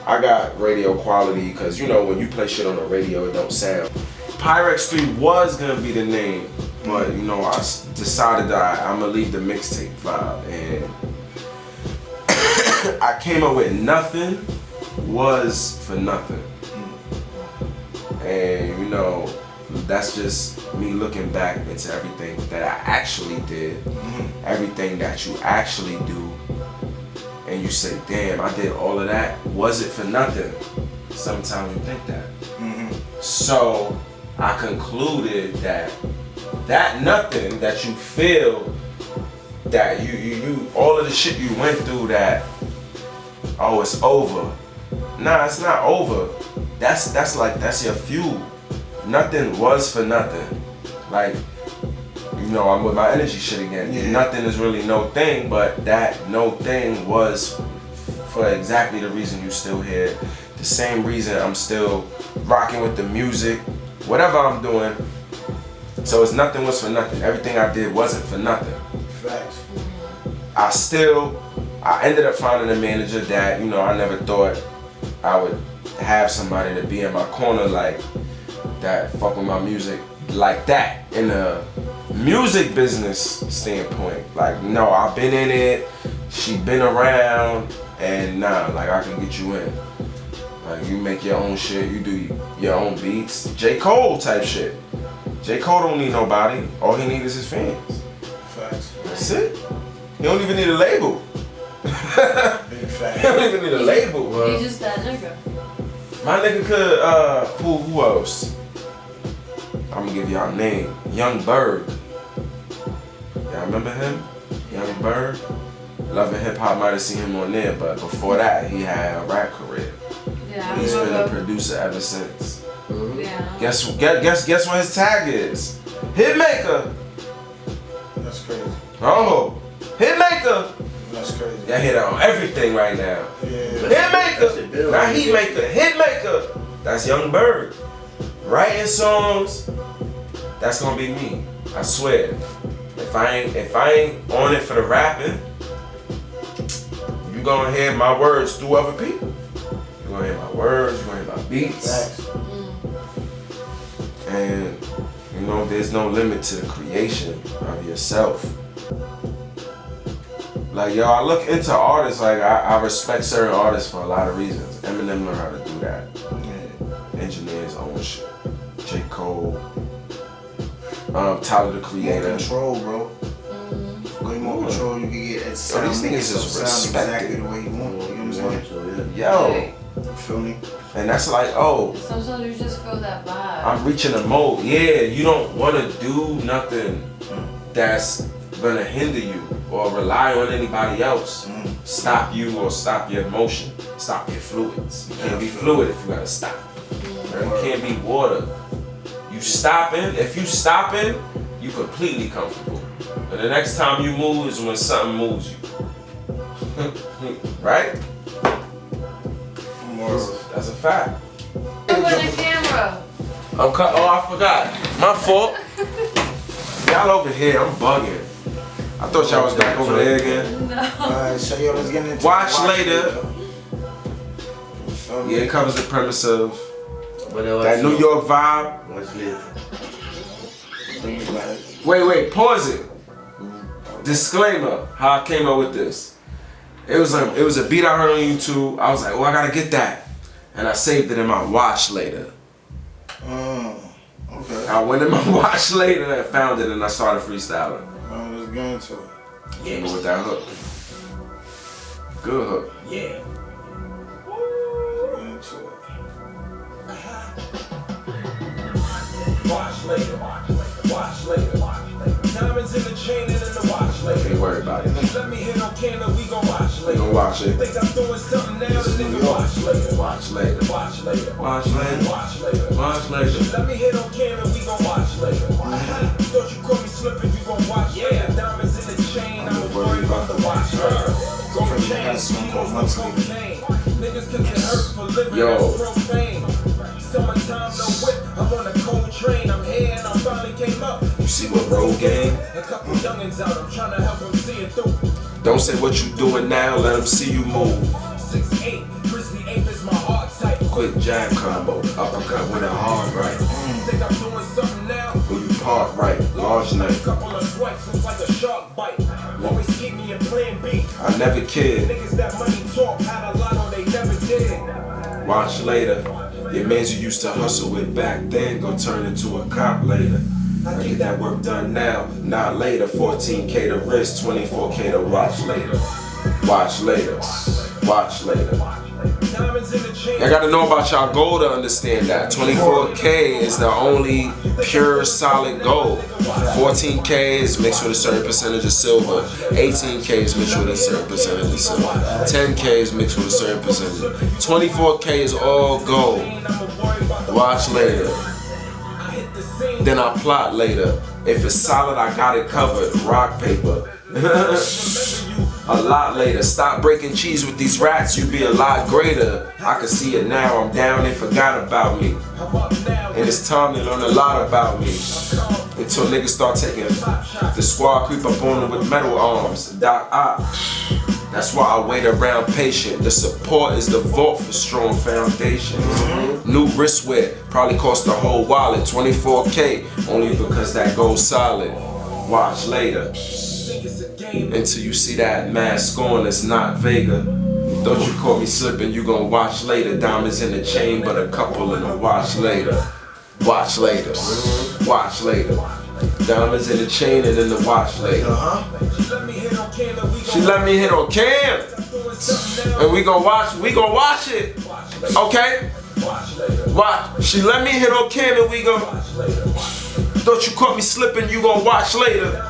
I got radio quality because, you know, when you play shit on the radio, it don't sound. P.Y TRAXX 3 was gonna be the name, but, you know, I decided that I'm gonna leave the mixtape vibe, and I came up with Nothing Was For Nothing. And, you know, that's just me looking back into everything that I actually did, everything that you actually do, and you say, damn, I did all of that. Was it for nothing? Sometimes you think that. So I concluded that nothing that you feel, that you all of the shit you went through, that, oh, it's over. Nah, it's not over. That's your fuel. Nothing was for nothing. Like, you know, I'm with my energy shit again. Yeah. Nothing is really no thing, but that no thing was for exactly the reason you still here. The same reason I'm still rocking with the music, whatever I'm doing. So it's nothing was for nothing. Everything I did wasn't for nothing. Facts. I ended up finding a manager that, you know, I never thought I would have somebody to be in my corner like that, fuck with my music like that, in a music business standpoint. Like, no, I've been in it, she been around, and nah, like, I can get you in. Like, you make your own shit, you do your own beats. J. Cole type shit. J. Cole don't need nobody, all he needs is his fans. Facts. That's it. He don't even need a label. Big fact. He don't even need a label, bro. He's just that nigga. My nigga could, who else? I'm gonna give y'all a name. Young Berg. Y'all remember him? Young Berg? Love and Hip Hop might have seen him on there, but before that, he had a rap career. Yeah, He's been a producer ever since. Yeah. Guess what his tag is? Hitmaker. That's crazy. Oh, Hitmaker. That's crazy. Y'all hit on everything right now. Yeah. Hitmaker. Not Heatmaker. Hitmaker. That's Young Berg. Writing songs. That's gonna be me. I swear. If I ain't on it for the rapping, you gonna hear my words through other people. You gonna hear my words. You gonna hear my beats. Facts. And you know, there's no limit to the creation of yourself. Like, yo, I look into artists, like, I respect certain artists for a lot of reasons. Eminem learned how to do that. Yeah. Engineer his own shit. J. Cole. Tyler, the Creator. More control, bro. Way more control you can get. At sound, these niggas is sound respected. exactly the way you want. You know what I'm saying? Yo. You feel me? And that's like, oh, Sometimes you just feel that vibe. I'm reaching a mode. Yeah, you don't want to do nothing that's gonna hinder you or rely on anybody else. Stop you or stop your emotion. Stop your fluids. You can't be fluid if you gotta stop. You can't be water. You stopping, if you stopping, you completely comfortable. And the next time you move is when something moves you. Right? That's a fact. Look at the camera. I'm cut. Oh, I forgot. My fault. Y'all over here, I'm bugging. I thought y'all was back over there again. No. Alright, so yo, let's get into Watch later. So, Yeah, it covers the premise of But then that New York vibe. What's lit? Wait, pause it. Disclaimer, how I came up with this. It was a beat I heard on YouTube. I was like, oh, I gotta get that. And I saved it in my watch later. Okay. I went in my watch later and found it and I started freestyling. Let's get into it. Yeah, with that hook. Good hook. Yeah. Let's get into it. Watch later, watch later. Diamonds in the chain and in the watch later. Ain't worried about it. Let me hit on camera, we gon' watch We later. gon' watch it. Think I'm doing something now, the nigga watch later. Watch later. Watch later. Watch later. Watch later. Watch later. Let me hit on camera, we gon' watch later. Thought you caught me slipping, you gon' watch later. Diamonds in the chain, I'm worried about the watch later. Gold chain, got a song called Monthly. niggas can get hurt for living Yo. as profane. Summertime, no whip, I'm on a cold train. I'm here and I finally came up. You see what road game? A couple youngins out, I'm trying to help them see it through. Don't say what you doing now, let them see you move. 6'8", crispy 8 is my heart type. Quick jab combo, uppercut with a hard right. Think I'm doing something now? When you park right, large knife. Couple of swipes look like a shark bite. Always keep me in plan B. I never kid. Niggas that money talk had a lot on they never did. Watch later. Your mans you used to hustle with back then gon' turn into a cop later. I get that work done now, not later. 14K to wrist, 24K to watch later. Watch later. Watch later. Diamonds in the chain. I gotta know about y'all gold to understand that. 24K is the only pure solid gold. 14K is mixed with a certain percentage of silver. 18K is mixed with a certain percentage of silver. 10K is mixed with a certain percentage. 24K is all gold. Watch later. Then I plot later. If it's solid, I got it covered. Rock, paper. A lot later. Stop breaking cheese with these rats, you be a lot greater. I can see it now, I'm down, they forgot about me. And it's time to learn a lot about me. Until niggas start taking the squad creep up on them with metal arms. Doc Ock. That's why I wait around patient. The support is the vault for strong foundation. New wristwear, probably cost the whole wallet. 24K, only because that goes solid. Watch later. Until you see that mask on, it's not Vega. Don't you caught me slipping, you gon' watch later. Diamonds in the chain, but a couple in the watch later. Watch later. Watch later. Diamonds in the chain and in the watch later. She let me hit on cam. And we gon' watch it. Okay? Watch. She let me hit on cam and we gon'. Don't you caught me slipping, you gon' watch later.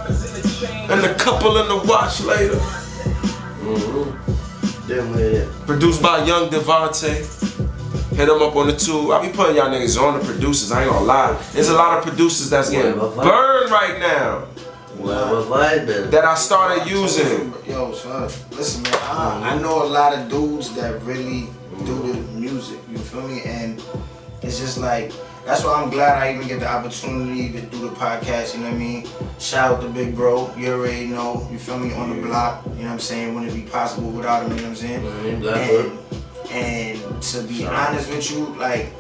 And the couple in the watch later. Produced by Young Devontae. Hit them up on the tube. I be putting y'all niggas on the producers, I ain't gonna lie. There's a lot of producers that's getting burned right now. That I started using. Yo, son, listen, man. I know a lot of dudes that really do the music. You feel me? And it's just like, that's why I'm glad I even get the opportunity to do the podcast. You know what I mean? Shout out to Big Bro. You already know. You feel me? On the block. You know what I'm saying? Wouldn't it be possible without him? You know what I'm saying? And to be honest with you, like,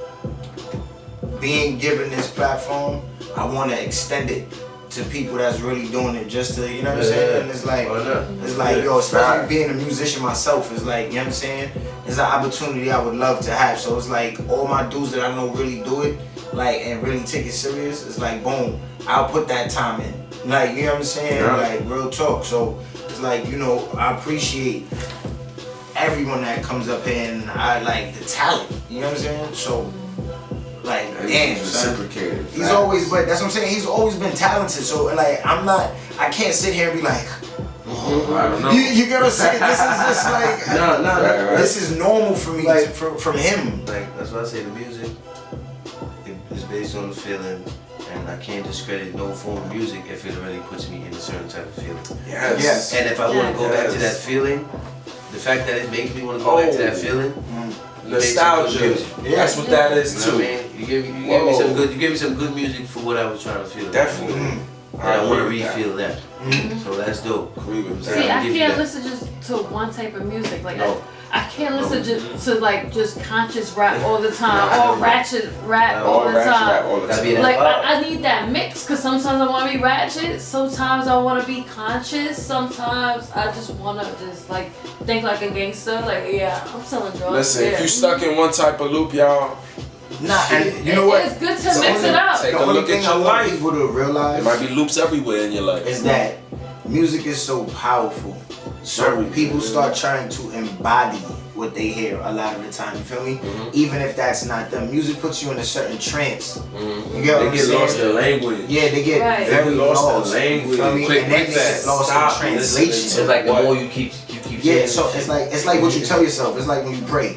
being given this platform, I want to extend it to people that's really doing it just to, you know what I'm saying? And it's like, yo, especially being a musician myself, it's like, you know what I'm saying? It's an opportunity I would love to have. So it's like, all my dudes that I know really do it, like, and really take it serious, it's like, boom, I'll put that time in. Like, you know what I'm saying? Like, real talk. So it's like, you know, I appreciate everyone that comes up here, and I like the talent, you know what I'm saying? So, like, damn, son. He's always, but that's what I'm saying, he's always been talented. So, like, I can't sit here and be like, I don't know. You get what I'm saying? This is just like, this is normal for me, like, from him. Like, that's why I say the music is based on the feeling, and I can't discredit no form of music if it already puts me in a certain type of feeling. Yes. And if I want to go back to that feeling, the fact that it makes me want to go back to that feeling, nostalgia. That's what that is too. You know what I mean? You gave me some good music for what I was trying to feel. Definitely. And I want to re-feel that. So that's dope. See, I can't listen just to one type of music. Like, I can't listen to like just conscious rap all the time, or ratchet rap all the time. Like, I need that mix, because sometimes I want to be ratchet, sometimes I want to be conscious, sometimes I just want to just like think like a gangster. Like, yeah, I'm selling drugs. Listen, if you stuck in one type of loop, y'all. And you know what? It's good to mix it up. Take a look at your life. People to realize there might be loops everywhere in your life. Is that music is so powerful. So people start trying to embody what they hear a lot of the time. You feel me? Even if that's not them. Music puts you in a certain trance. You get what I'm saying? They get lost in language. Yeah, they get very lost in language. And then they get lost in translation. It's like the more you keep yeah, so it's like what you tell yourself. It's like when you pray.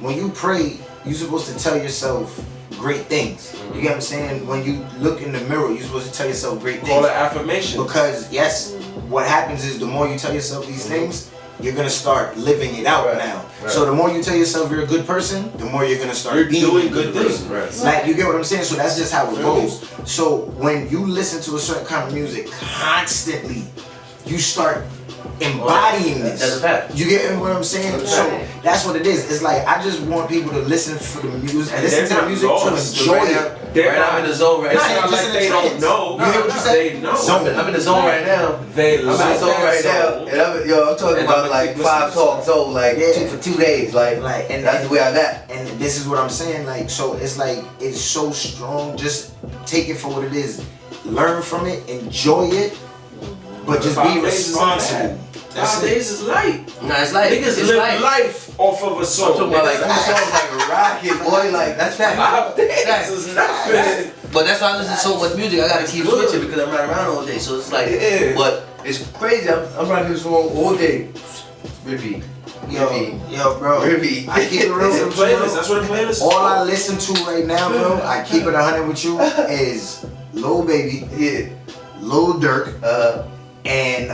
When you pray, you're supposed to tell yourself great things. You get what I'm saying? When you look in the mirror, you're supposed to tell yourself great things. Call it affirmation. Because yes, what happens is the more you tell yourself these things, you're gonna start living it out now. So the more you tell yourself you're a good person, the more you're gonna start being doing a good person. Like, you get what I'm saying? So that's just how it goes. So when you listen to a certain kind of music constantly, you start embodying this. That's a fact. You get what I'm saying? So that's what it is. It's like I just want people to listen for the music, listen to the music to enjoy it. I'm in the zone right now. It's not like they don't know. You hear what you said? They know. I'm in the zone right now. I'm in the zone right now. And I'm talking about like 5 talks, so like for 2 days, like and that's where I'm at. And this is what I'm saying, like, so it's like it's so strong. Just take it for what it is. Learn from it, enjoy it, but just be responsible. 5 days is light. Nah, it's light. Niggas live life off of a song. I'm talking about like 2 songs like a rocket, boy. Like that's fact. 5 days is nothing. But that's why I listen to so much music. I gotta keep switching because I'm not around all day. So it's like, but it's crazy. I'm rocking this song all day. Repeat. Yo, bro. Repeat. I keep it real with you. That's what the playlist is. All I listen to right now, bro, I keep it 100 with you, is Lil Baby, Lil Durk, and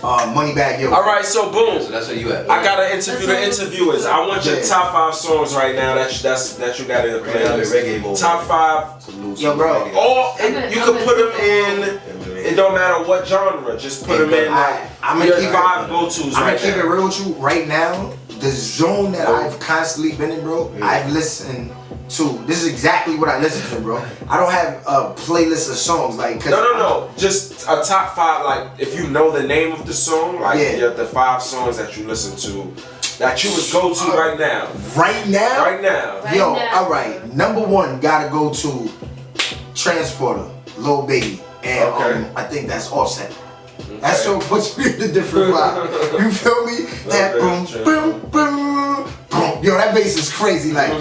Moneybagg Yo. All right, so boom. So that's where you at. I gotta interview the interviewers. I want your top 5 songs right now that you got in the playlist. Top 5. Yo, bro. Or you can put them in. It don't matter what genre. Just put them in. I'm your 5 go-tos right now. I'm gonna keep it real with you right now. The zone that I've constantly been in, bro. I've listened to. This is exactly what I listen to, bro. I don't have a playlist of songs like. No. Just a top 5. Like if you know the name of the song, like the 5 songs that you listen to. That you would go to right now. Right now? Right now. Yo, alright. Number 1 gotta go to Transporter, Lil Baby. And I think that's Offset. That's so puts me in a different vibe. You feel me? That boom, boom, boom, boom. Yo, that bass is crazy. Like,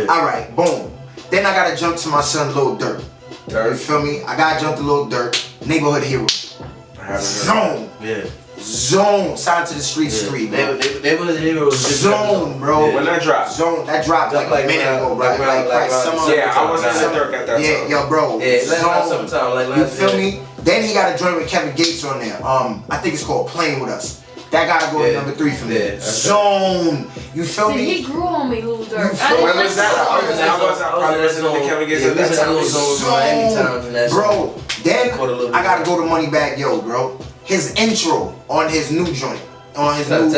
alright, boom. Then I gotta jump to my son Lil Durk. You feel me? I gotta jump to Lil Durk. Neighborhood Hero. Zone. Zone. Signed to the Streets 3, bro. Neighborhood Hero. Zone, bro. When that dropped? Zone. That dropped like a minute ago, bro. I wasn't in Durk at that time. Yeah, yo, bro. Zone. You feel me? Then he got a joint with Kevin Gates on there. I think it's called Playing With Us. That gotta go to number 3 for me. Zone. You feel me? He grew on me, Lil Durk. When was that? I was probably listening to Kevin Gates at that time. Bro, then I gotta go to Moneybagg Yo, bro. His intro on his new joint. On his new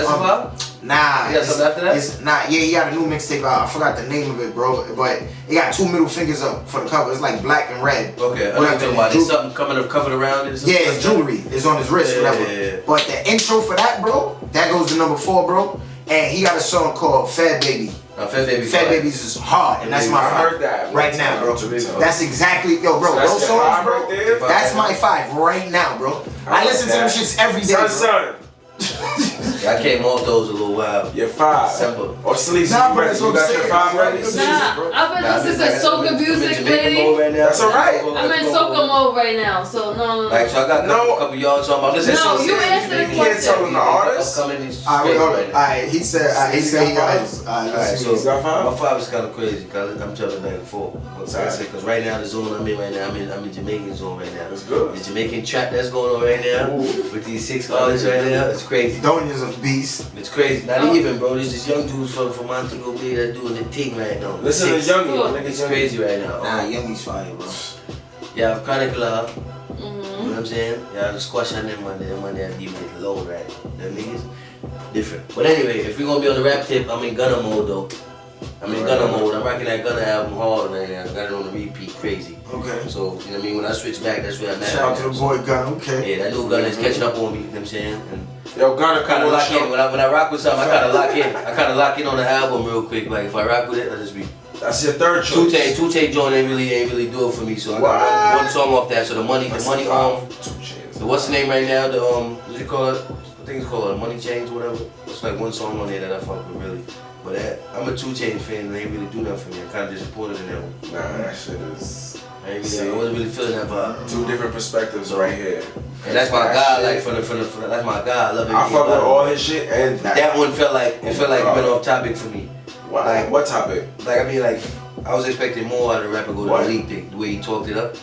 Nah, you got something after that? It's not. Yeah, he got a new mixtape out. I forgot the name of it, bro. But it got 2 middle fingers up for the cover. It's like black and red. Okay, I know what you're talking about. There's something covered around it. Yeah, it's jewelry. It's on his wrist, whatever. Yeah. But the intro for that, bro, that goes to number 4, bro. And he got a song called Fat Baby. Fat Babies is hard, and that's my 5. I heard that right now, bro. That's exactly, yo, bro. Those songs, bro. That's my 5 right now, bro. I listen to them shits every day, bro. I came off those a little while. Your 5. December. Or Sleazy. Nah, You bro, that's what got I'm your saying. 5 ready? I've been listening to soca music, lady. That's alright. I'm in soca mode right now, so no. Like, so I got a couple y'all talking about this. No, you answered the You can't tell them the artist. Alright, he said he got Alright, so he's got 5? my 5 is kind of crazy. I'm telling 94. Because right now the zone I'm in right now, I'm in Jamaican zone right now. That's good. The Jamaican trap that's going on right now with these 6 artists right now, it's crazy. Donya's a beast. It's crazy. Not even, bro. There's this young dudes from Montego Bay that doing the thing right now. Listen to Youngie. It's crazy right now. Nah, Youngie's fire, bro. Yeah, Chronic Love. You know what I'm saying? Yeah, the squash on them one that deal with low right now. Them niggas different. But anyway, if we're gonna be on the rap tip, I'm in Gunna mode though. I'm in Gunna mode. I'm rocking that Gunna album hard right now. I got it on the repeat crazy. Okay. So, you know what I mean? When I switch back, that's where I'm at. Shout out to the boy Gunna, okay. Yeah, that little Gunna is catching up on me, you know what I'm saying? And Yo, Gunna kind of lock in. When I rock with something, I kind of lock in. I kind of lock in on the album real quick. Like if I rock with it, I just be. That's your 3rd choice. Two-Tay joint ain't really do it for me. So I got one song off that. So the money on. So what's the name right now? The what you call it? I think it's called Money Change, whatever. It's like one song on there that I fuck with really. But I'm a 2 Chainz fan and they ain't really do nothing for me. I'm kind of disappointed in that one. Nah, that shit is. I wasn't really feeling that vibe. 2 different perspectives right here. And that's my guy, like for that's my guy. I love it. I fuck with all his shit, and that one felt like it went off topic for me. Why? Like what topic? Like I mean, like I was expecting more out of the rapper go to the league thing. The way he talked it up,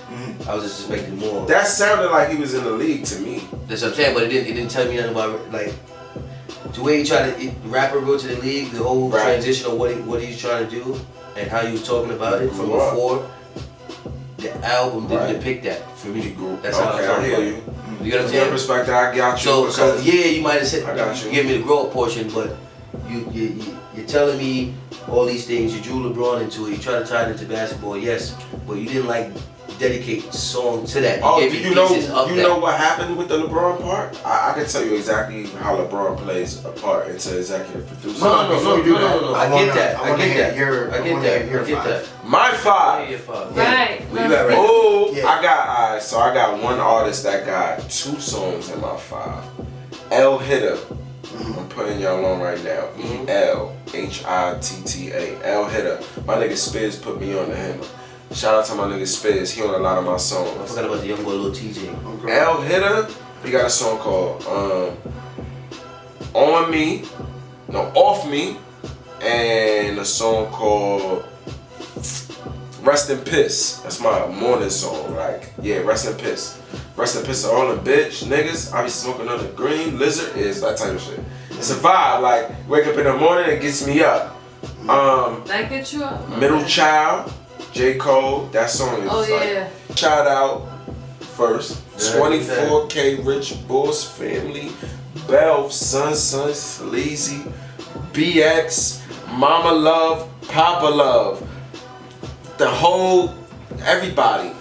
I was just expecting more. That sounded like he was in the league to me. That's what I'm saying, but it didn't tell me nothing about like the way he tried to the rapper go to the league, the whole transition of what he's trying to do, and how he was talking about it from before. The album didn't depict that for me. That's how I felt. You know what I'm saying? Respect that, I got you. So yeah, you might have said, I got you. Give me the grow up portion, but you're telling me all these things. You drew LeBron into it. You try to tie it into basketball, yes, but you didn't like dedicate song to that. Oh, you know what happened with the LeBron part? I can tell you exactly how LeBron plays a part into executive producer. No. I get that. My 5. Right. Where you at right Oh, I got one artist that got 2 songs in my 5. L Hitter. I'm putting y'all on right now. ELHITTA. L Hitter. My nigga Spiz put me on to him. Shout out to my nigga Spiz. He on a lot of my songs. I forgot about the young boy Lil TJ. L Hitter. He got a song called Off Me, and a song called Rest in Piss. That's my morning song. Like, yeah, Rest in Piss. Rest in Piss to all the bitch niggas. I be smoking on the green lizard is that type of shit. It's a vibe. Like, wake up in the morning, it gets me up. That gets you up. Middle Child, J. Cole. That song is like shout out first. 24K Rich Boss Family, Bell, Son, Sleazy, BX, Mama Love, Papa Love. The whole everybody,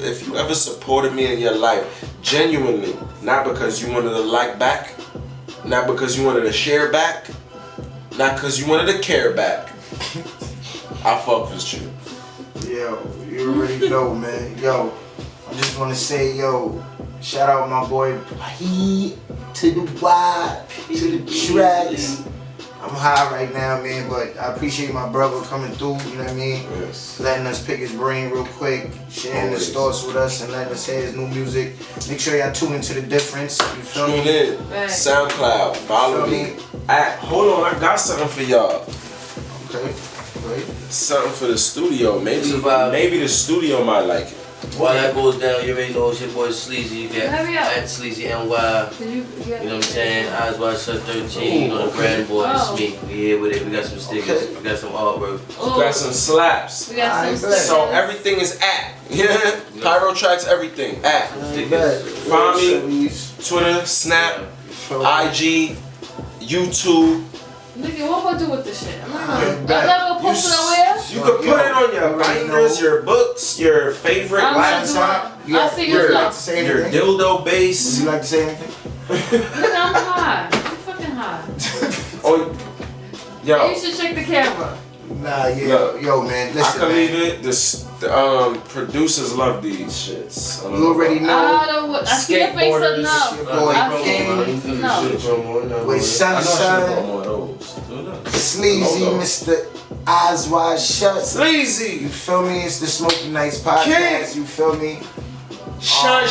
if you ever supported me in your life, genuinely, not because you wanted to like back, not because you wanted to share back, not because you wanted to care back, I fuck with you. Yo, you already know, man. Yo, I just want to say, yo, shout out my boy P to the Y to the TRAXX. I'm high right now, man, but I appreciate my brother coming through, you know what I mean? Yes. Letting us pick his brain real quick, sharing his thoughts with us, and letting us hear his new music. Make sure y'all tune into The Difference, you feel me? Tune in. Right. SoundCloud, follow me. Hold on, I got something for y'all. Okay, great. Something for the studio. Maybe the studio might like it. While that goes down, you already know it's your boy Sleazy. You get Hurry up. at Sleazy NY. You know what I'm saying? Eyes Wide Shut 13. You know the brand boy. It's me. We here with it. We got some stickers. We got some artwork. We got some slaps. We got some stickers. So everything is at. Yeah. Pyro Tracks, everything. At. Find me. Twitter, Snap, IG, YouTube. Nigga, what am I do with this shit? I'm not gonna post it nowhere. You can put it on your binders, your books, your favorite laptop, your dildo base. Would you like to say anything? Nigga, I'm high. I'm fucking high. Oh, yo. You should check the camera. Nah, yeah, yo, man, listen, I can leave it. The producers love these shits. You already know. I see your face enough. With Sunshine, Sleazy, Mr. Eyes Wide Shut. Sleazy. You feel me? It's the Smoky Nights podcast. You feel me? Shun.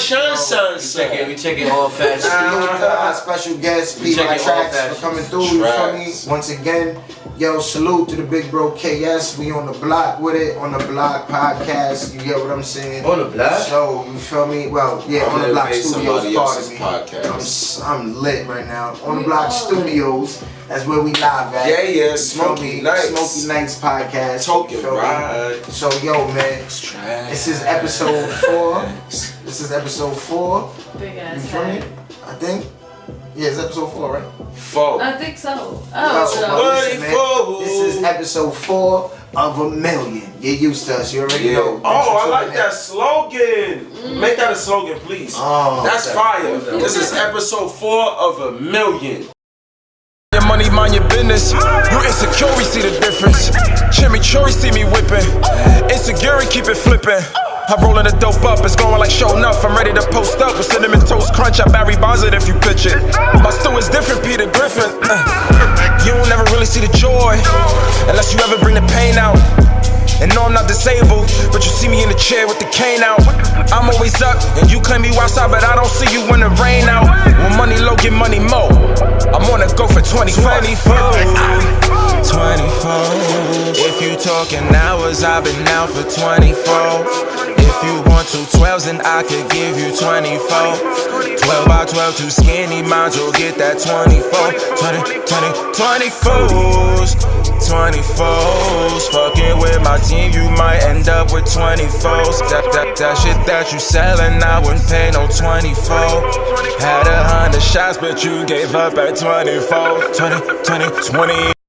We checking all facts. Our special guest, P.Y TRAXX, for coming through. You feel me? Once again, yo, salute to the big bro KS. We on the block with it, on the block podcast. You get what I'm saying? On the block? So, you feel me? Well, yeah, on the block studios part of me. Podcast. I'm lit right now. On the block studios. That's where we live at. Yeah, Smoky Nights. Smoky Nights podcast. Token, right. So, yo, man, this is episode 4. This is episode 4. Big ass You feel me? I think. Yeah, it's episode 4, right? 4. I think so. Listen, man, this is episode 4 of a million. You're used to us. You already know. Oh, I like that slogan. Make that a slogan, please. Oh, that's fire. This is episode 4 of a million. Your money, mind your business. You insecure, we see the difference. Chimichurri see me whipping. Insecure, keep it flipping. I'm rolling the dope up, it's going like show enough. I'm ready to post up with cinnamon toast crunch. I Barry Bonds it if you pitch it. My stew is different, Peter Griffin. You don't ever really see the joy unless you ever bring the pain out. And no, I'm not disabled, but you see me in the chair with the cane out. I'm always up, and you claim you outside, but I don't see you when the rain out. When money low, get money mo. I'm on the go for 24. 24. If you talking hours, I've been out for 24. If you want to 12s and I could give you 24. 12 by 12, too skinny, mind you'll get that 24. 24s. 24s. Fucking with my team, you might end up with 24s. That shit that you selling, I wouldn't pay no 24. Had 100 shots, but you gave up at 24. 20.